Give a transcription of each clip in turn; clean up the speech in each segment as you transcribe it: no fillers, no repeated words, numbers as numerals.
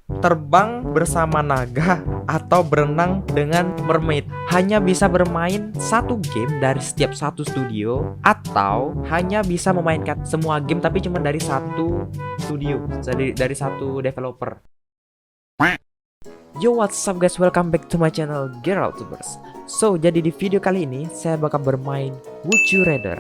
terbang bersama naga, atau berenang dengan mermaid. Hanya bisa bermain satu game dari setiap satu studio, atau hanya bisa memainkan semua game tapi cuma dari satu studio, dari satu developer. Yo, what's up guys, welcome back to my channel Geraltubers. So, jadi di video kali ini saya bakal bermain Would You Rather,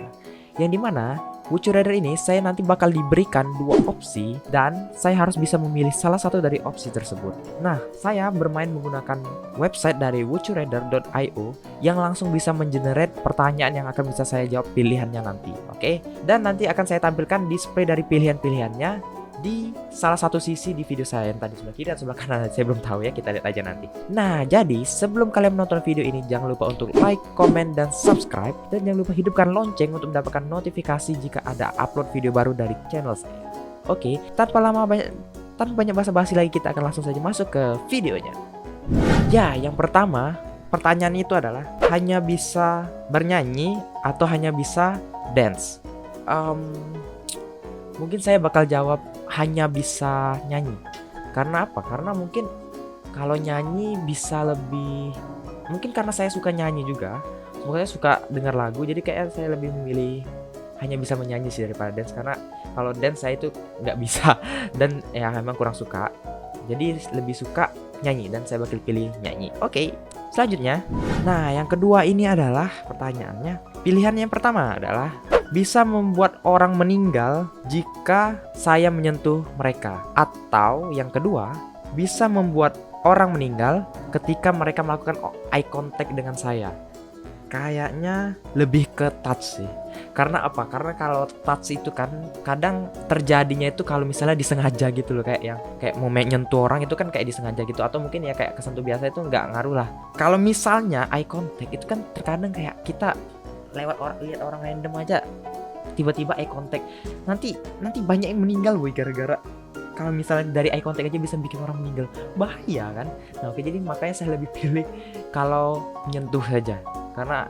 yang dimana Would You Rather ini saya nanti bakal diberikan dua opsi dan saya harus bisa memilih salah satu dari opsi tersebut. Nah, saya bermain menggunakan website dari wouldyourrather.io yang langsung bisa mengenerate pertanyaan yang akan bisa saya jawab pilihannya nanti. Oke? Dan nanti akan saya tampilkan display dari pilihan-pilihannya di salah satu sisi di video saya, entah di sebelah kiri atau sebelah kanan, saya belum tahu ya, kita lihat aja nanti. Nah, jadi sebelum kalian menonton video ini, jangan lupa untuk like, comment, dan subscribe, dan jangan lupa hidupkan lonceng untuk mendapatkan notifikasi jika ada upload video baru dari channel saya. Oke, tanpa banyak basa-basi lagi, kita akan langsung saja masuk ke videonya. Ya, yang pertama, pertanyaan itu adalah hanya bisa bernyanyi atau hanya bisa dance. Mungkin saya bakal jawab hanya bisa nyanyi. Karena apa? Karena mungkin kalau nyanyi bisa lebih, mungkin karena saya suka nyanyi juga, saya suka dengar lagu, jadi kayak saya lebih memilih hanya bisa menyanyi sih daripada dance. Karena kalau dance saya itu nggak bisa dan ya memang kurang suka, jadi lebih suka nyanyi dan saya bakal pilih nyanyi. Oke, selanjutnya, nah yang kedua ini adalah pertanyaannya, pilihan yang pertama adalah bisa membuat orang meninggal jika saya menyentuh mereka, atau yang kedua, bisa membuat orang meninggal ketika mereka melakukan eye contact dengan saya. Kayaknya lebih ke touch sih. Karena apa? Karena kalau touch itu kan kadang terjadinya itu kalau misalnya disengaja gitu loh, kayak mau nyentuh orang itu kan kayak disengaja gitu, atau mungkin ya kayak kesentuh biasa itu nggak ngaruh lah. Kalau misalnya eye contact itu kan terkadang kayak kita lihat orang random aja tiba-tiba eye contact, nanti banyak yang meninggal boy, gara-gara kalau misalnya dari eye contact aja bisa bikin orang meninggal, bahaya kan. Nah oke, jadi makanya saya lebih pilih kalau menyentuh saja, karena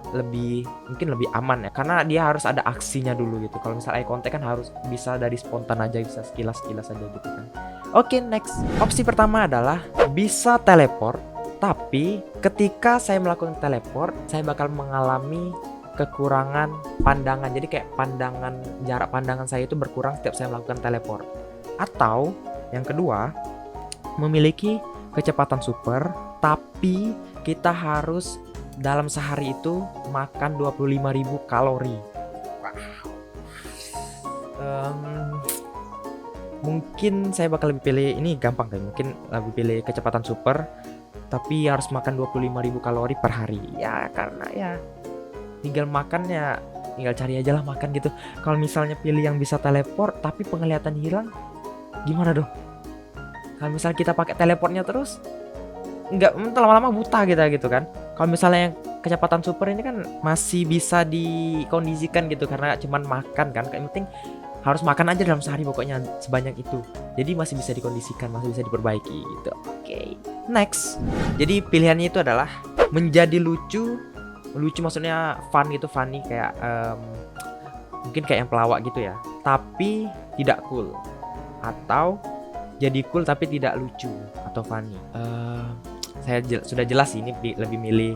mungkin lebih aman ya, karena dia harus ada aksinya dulu gitu. Kalau misalnya eye contact kan harus bisa dari spontan aja, bisa sekilas aja gitu kan. Oke, next, opsi pertama adalah bisa teleport, tapi ketika saya melakukan teleport saya bakal mengalami kekurangan pandangan, jadi kayak jarak pandangan saya itu berkurang setiap saya melakukan teleport. Atau yang kedua, memiliki kecepatan super tapi kita harus dalam sehari itu makan 25.000 kalori. Mungkin saya bakal lebih pilih ini, gampang kan, mungkin lebih pilih kecepatan super tapi harus makan 25.000 kalori per hari ya, karena ya tinggal makan ya, tinggal cari aja lah makan gitu. Kalau misalnya pilih yang bisa teleport tapi penglihatan hilang, gimana dong? Kalau misalnya kita pakai teleportnya terus, nggak, lama-lama buta kita gitu kan. Kalau misalnya yang kecepatan super ini kan masih bisa dikondisikan gitu, karena cuman makan kan, yang penting harus makan aja dalam sehari pokoknya sebanyak itu. Jadi masih bisa dikondisikan, masih bisa diperbaiki gitu. Oke, next. Jadi pilihannya itu adalah menjadi lucu maksudnya funny, kayak mungkin kayak yang pelawak gitu ya, tapi tidak cool, atau jadi cool tapi tidak lucu atau funny. Saya sudah jelas ini lebih milih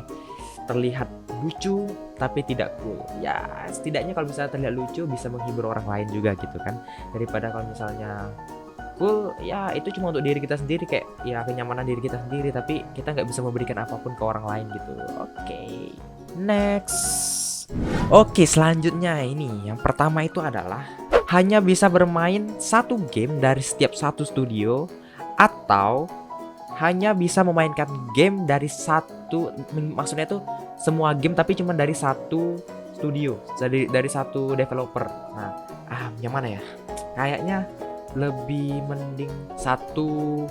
terlihat lucu tapi tidak cool ya. Setidaknya kalau misalnya terlihat lucu bisa menghibur orang lain juga gitu kan, daripada kalau misalnya cool ya itu cuma untuk diri kita sendiri, kayak ya kenyamanan diri kita sendiri, tapi kita nggak bisa memberikan apapun ke orang lain gitu. Oke, next. Oke, selanjutnya ini yang pertama itu adalah hanya bisa bermain satu game dari setiap satu studio, atau hanya bisa memainkan game dari satu, maksudnya itu semua game tapi cuma dari satu studio, dari satu developer. Nah, yang mana ya? Kayaknya lebih mending satu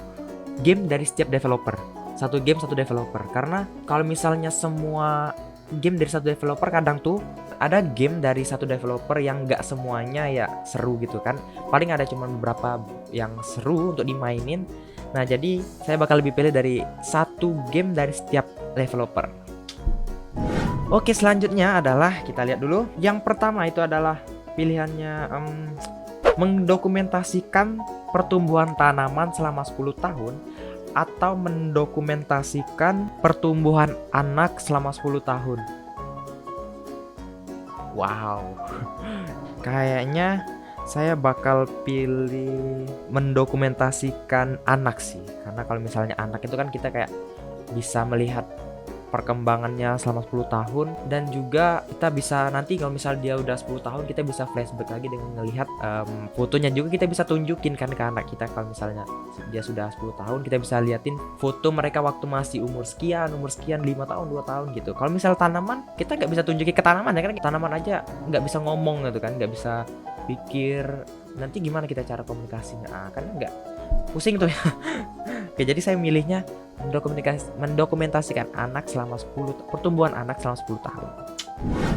game dari setiap developer. Satu game satu developer. Karena kalau misalnya semua game dari satu developer, kadang tuh ada game dari satu developer yang nggak semuanya ya seru gitu kan. Paling ada cuma beberapa yang seru untuk dimainin. Nah, jadi saya bakal lebih pilih dari satu game dari setiap developer. Oke, selanjutnya adalah kita lihat dulu. Yang pertama itu adalah pilihannya mendokumentasikan pertumbuhan tanaman selama 10 tahun atau mendokumentasikan pertumbuhan anak selama 10 tahun. Wow. Kayaknya saya bakal pilih mendokumentasikan anak sih. Karena kalau misalnya anak itu kan kita kayak bisa melihat perkembangannya selama 10 tahun, dan juga kita bisa nanti kalau misal dia udah 10 tahun kita bisa flashback lagi dengan melihat fotonya, juga kita bisa tunjukin kan ke anak kita. Kalau misalnya dia sudah 10 tahun kita bisa liatin foto mereka waktu masih umur sekian 5 tahun 2 tahun gitu. Kalau misal tanaman kita nggak bisa tunjukin ke tanaman ya kan, tanaman aja nggak bisa ngomong gitu kan, nggak bisa pikir nanti gimana kita cara komunikasinya, kan nggak pusing tuh ya. Oke, jadi saya milihnya mendokumentasikan anak selama 10 pertumbuhan anak selama 10 tahun.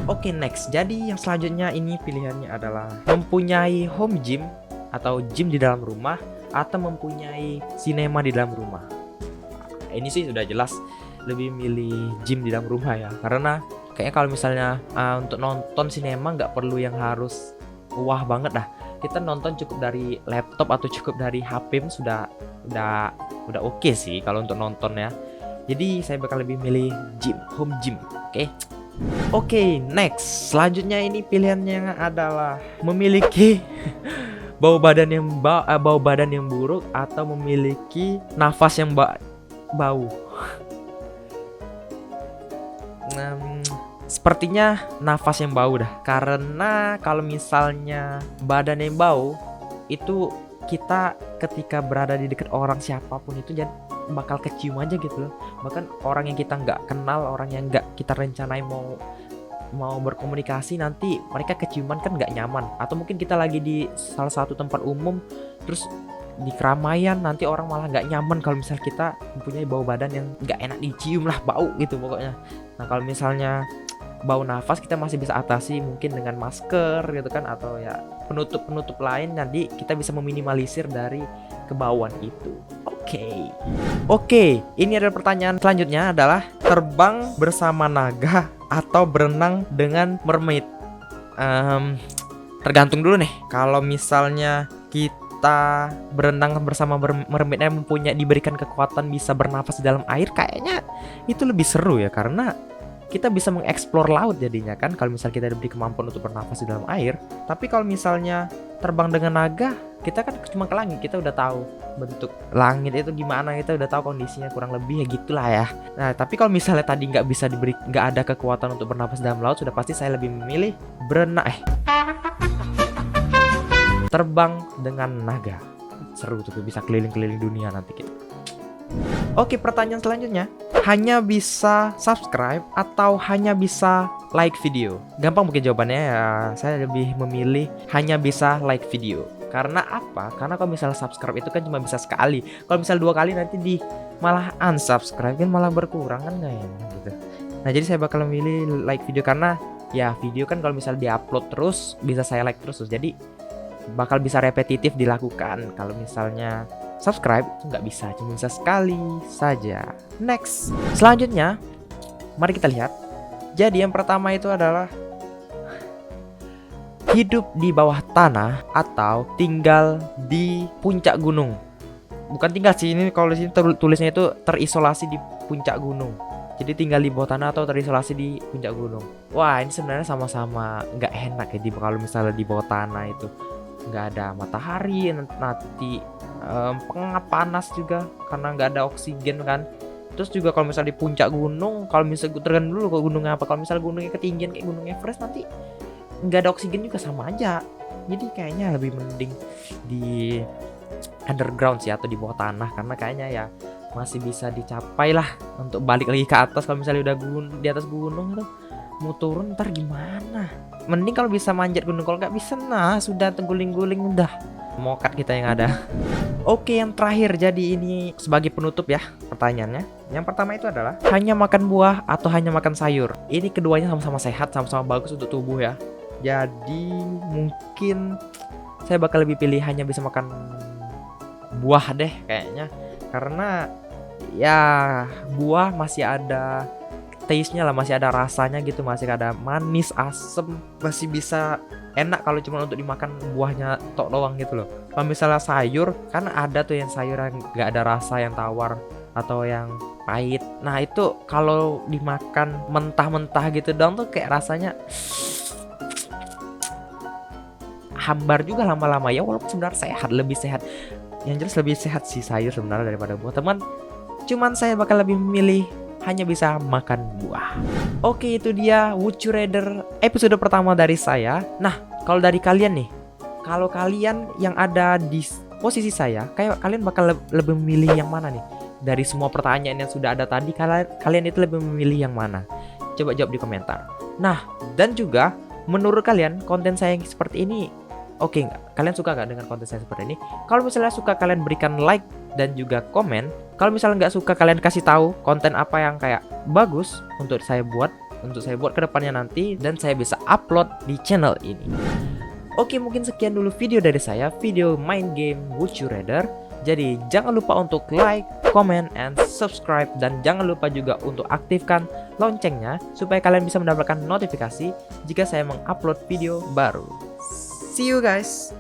Oke, next. Jadi yang selanjutnya ini pilihannya adalah mempunyai home gym atau gym di dalam rumah atau mempunyai sinema di dalam rumah. Ini sih sudah jelas lebih milih gym di dalam rumah ya, karena kayaknya kalau misalnya untuk nonton sinema nggak perlu yang harus wah banget dah. Kita nonton cukup dari laptop atau cukup dari HP sudah oke sih kalau untuk nonton ya. Jadi saya bakal lebih milih gym, home gym. Oke, next. Selanjutnya ini pilihannya adalah memiliki bau badan yang buruk atau memiliki nafas yang bau. Sepertinya nafas yang bau dah. Karena kalau misalnya badan yang bau itu kita ketika berada di dekat orang siapapun itu bakal kecium aja gitu loh. Bahkan orang yang kita nggak kenal, orang yang nggak kita rencanai mau berkomunikasi, nanti mereka keciuman kan nggak nyaman. Atau mungkin kita lagi di salah satu tempat umum terus di keramaian, nanti orang malah nggak nyaman kalau misal kita mempunyai bau badan yang nggak enak dicium lah, bau gitu pokoknya. Nah kalau misalnya bau nafas kita masih bisa atasi mungkin dengan masker gitu kan, atau ya penutup lain, nanti kita bisa meminimalisir dari kebauan itu. Oke, ini adalah pertanyaan selanjutnya adalah terbang bersama naga atau berenang dengan mermaid. Tergantung dulu nih. Kalau misalnya kita berenang bersama mermaidnya diberikan kekuatan bisa bernafas di dalam air, kayaknya itu lebih seru ya, karena kita bisa mengeksplor laut jadinya kan kalau misal kita diberi kemampuan untuk bernafas di dalam air. Tapi kalau misalnya terbang dengan naga, kita kan cuma ke langit, kita udah tahu bentuk langit itu gimana, kita udah tahu kondisinya kurang lebih ya gitulah ya. Nah tapi kalau misalnya tadi nggak ada kekuatan untuk bernafas dalam laut, sudah pasti saya lebih memilih terbang dengan naga. Seru tuh, bisa keliling-keliling dunia nanti kita. Oke, pertanyaan selanjutnya, hanya bisa subscribe atau hanya bisa like video? Gampang mungkin jawabannya ya, saya lebih memilih hanya bisa like video. Karena apa? Karena kalau misalnya subscribe itu kan cuma bisa sekali. Kalau misal 2 kali nanti malah unsubscribe kan, malah berkurang kan nggak enak gitu. Nah jadi saya bakal memilih like video, karena ya video kan kalau misal diupload terus bisa saya like terus, jadi bakal bisa repetitif dilakukan. Kalau misalnya subscribe itu nggak bisa, cuma bisa sekali saja. Next, selanjutnya mari kita lihat. Jadi yang pertama itu adalah hidup di bawah tanah atau tinggal di puncak gunung. Bukan tinggal sih, ini kalau di sini tulisnya itu terisolasi di puncak gunung. Jadi tinggal di bawah tanah atau terisolasi di puncak gunung. Wah ini sebenarnya sama-sama nggak enak ya, kalau misalnya di bawah tanah itu nggak ada matahari, nanti pengap panas juga karena nggak ada oksigen kan. Terus juga kalau misalnya di puncak gunung, kalau misalnya tergantung dulu ke gunungnya apa. Kalau misalnya gunungnya ketinggian kayak Gunung Everest, nanti nggak ada oksigen juga sama aja. Jadi kayaknya lebih mending di underground sih, atau di bawah tanah, karena kayaknya ya masih bisa dicapai lah untuk balik lagi ke atas. Kalau misalnya udah di atas gunung itu mau turun ntar gimana? Mending kalau bisa manjat gunung, kalau nggak bisa nah sudah terguling-guling, udah mokat kita yang ada. Oke, yang terakhir, jadi ini sebagai penutup ya pertanyaannya. Yang pertama itu adalah hanya makan buah atau hanya makan sayur. Ini keduanya sama-sama sehat, sama-sama bagus untuk tubuh ya. Jadi mungkin saya bakal lebih pilih hanya bisa makan buah deh kayaknya, karena ya buah masih ada taste-nya lah, masih ada rasanya gitu, masih ada manis, asem, masih bisa enak kalau cuma untuk dimakan buahnya tok doang gitu loh. Kalau misalnya sayur, kan ada tuh yang sayur yang gak ada rasa, yang tawar atau yang pahit. Nah itu kalau dimakan mentah-mentah gitu doang tuh kayak rasanya hambar juga lama-lama ya, walaupun sebenarnya sehat, lebih sehat. Yang jelas lebih sehat sih sayur sebenarnya daripada buah, teman. Cuman saya bakal lebih memilih hanya bisa makan buah. Oke, itu dia Would You Rather episode pertama dari saya. Nah, kalau dari kalian nih, kalau kalian yang ada di posisi saya, kayak kalian bakal lebih memilih yang mana nih? Dari semua pertanyaan yang sudah ada tadi, kalian itu lebih memilih yang mana? Coba jawab di komentar. Nah, dan juga menurut kalian konten saya yang seperti ini oke nggak? Kalian suka nggak dengan konten saya seperti ini? Kalau misalnya suka, kalian berikan like dan juga komen. Kalau misalnya nggak suka, kalian kasih tahu konten apa yang kayak bagus untuk saya buat ke depannya nanti, dan saya bisa upload di channel ini. Oke, mungkin sekian dulu video dari saya, video main game Would You Rather. Jadi jangan lupa untuk like, comment, and subscribe, dan jangan lupa juga untuk aktifkan loncengnya supaya kalian bisa mendapatkan notifikasi jika saya mengupload video baru. See you guys.